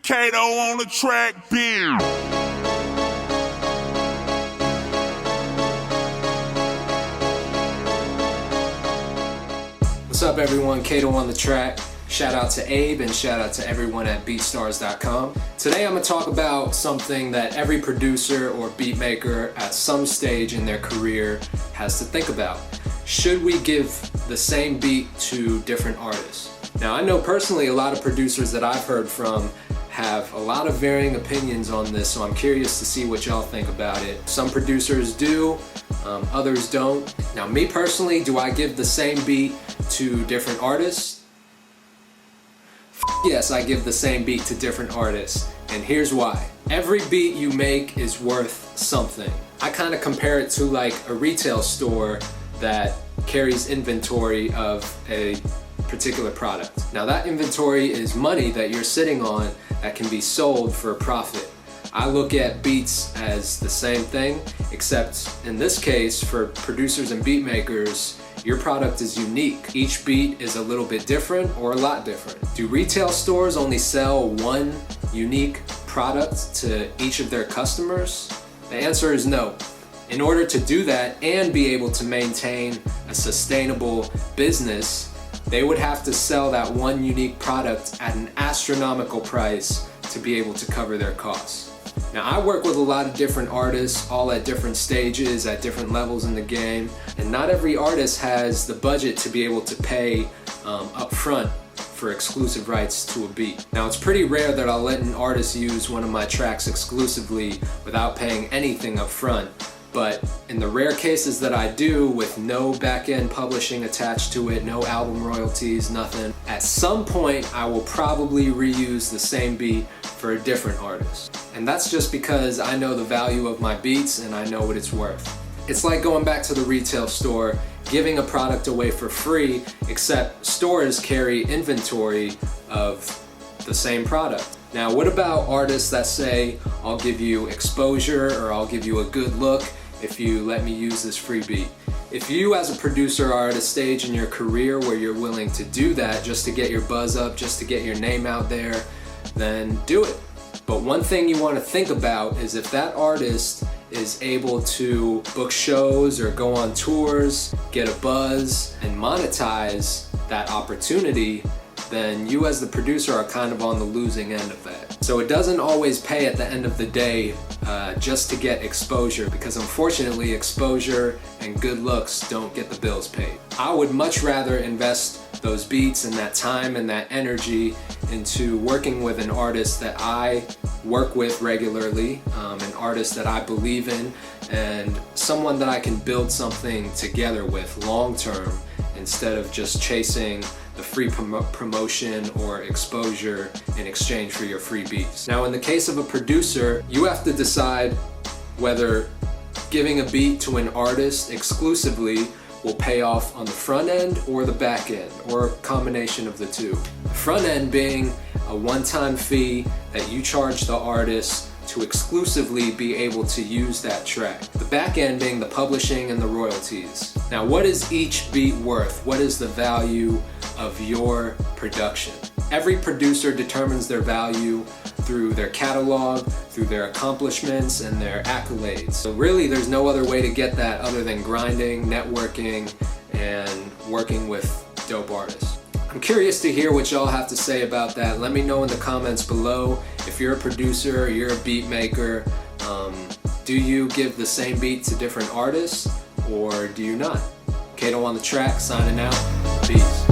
Kato on the track, beer. What's up everyone, Kato on the track. Shout out to Abe and shout out to everyone at Beatstars.com. Today I'm going to talk about something that every producer or beat maker at some stage in their career has to think about. Should we give the same beat to different artists? Now I know personally a lot of producers that I've heard from have a lot of varying opinions on this, so I'm curious to see what y'all think about it. Some producers do, others don't. Now me personally, do I give the same beat to different artists? Yes, I give the same beat to different artists, and here's why. Every beat you make is worth something. I kind of compare it to like a retail store that carries inventory of a particular product. Now that inventory is money that you're sitting on that can be sold for a profit. I look at beats as the same thing, except in this case for producers and beat makers, your product is unique. Each beat is a little bit different or a lot different. Do retail stores only sell one unique product to each of their customers? The answer is no. In order to do that and be able to maintain a sustainable business, they would have to sell that one unique product at an astronomical price to be able to cover their costs. Now I work with a lot of different artists, all at different stages, at different levels in the game, and not every artist has the budget to be able to pay up front for exclusive rights to a beat. Now it's pretty rare that I'll let an artist use one of my tracks exclusively without paying anything up front. But in the rare cases that I do, with no back-end publishing attached to it, no album royalties, nothing, at some point I will probably reuse the same beat for a different artist. And that's just because I know the value of my beats and I know what it's worth. It's like going back to the retail store, giving a product away for free, except stores carry inventory of the same product. Now what about artists that say, I'll give you exposure or I'll give you a good look if you let me use this free beat? If you as a producer are at a stage in your career where you're willing to do that just to get your buzz up, just to get your name out there, then do it. But one thing you want to think about is if that artist is able to book shows or go on tours, get a buzz, and monetize that opportunity, then you as the producer are kind of on the losing end of that. So it doesn't always pay at the end of the day just to get exposure, because unfortunately exposure and good looks don't get the bills paid. I would much rather invest those beats and that time and that energy into working with an artist that I work with regularly, an artist that I believe in, and someone that I can build something together with long term, instead of just chasing the free promotion or exposure in exchange for your free beats. Now in the case of a producer, you have to decide whether giving a beat to an artist exclusively will pay off on the front end or the back end, or a combination of the two. The front end being a one-time fee that you charge the artist to exclusively be able to use that track. The back end being the publishing and the royalties. Now what is each beat worth? What is the value of your production? Every producer determines their value through their catalog, through their accomplishments and their accolades. So really there's no other way to get that other than grinding, networking, and working with dope artists. I'm curious to hear what y'all have to say about that. Let me know in the comments below. If you're a producer or you're a beat maker, do you give the same beat to different artists or do you not? Kato on the track, signing out. Peace.